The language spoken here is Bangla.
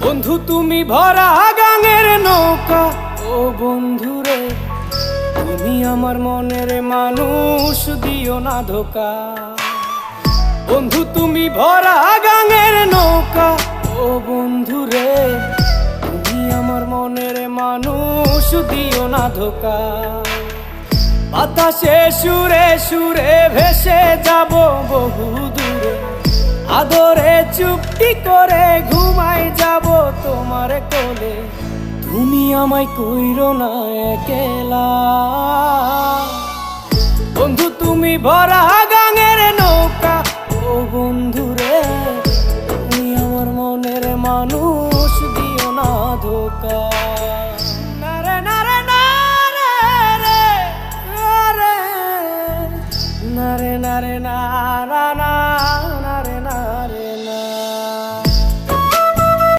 বন্ধু তুমি ভরা গাঙের নৌকা, ও বন্ধু রে তুমি আমার মনের মানুষ, দিও না ধোকা। বন্ধু তুমি ভরা গাঙের নৌকা, ও বন্ধু রে তুমি আমার মনের মানুষ, দিও না ধোকা। বাতাসে সুরে সুরে ভেসে যাব বহু দূরে, আদরে চুপটি করে ঘুমাই যাব তোমার কোলে। তুমি আমায় কইরো না একলা, বন্ধু তুমি ভরা গাঙের নৌকা, ও বন্ধু রে তুমি আমার মনের মানুষ, দিও না ধোকা। নারে নারে নারে রে, নারে নারে না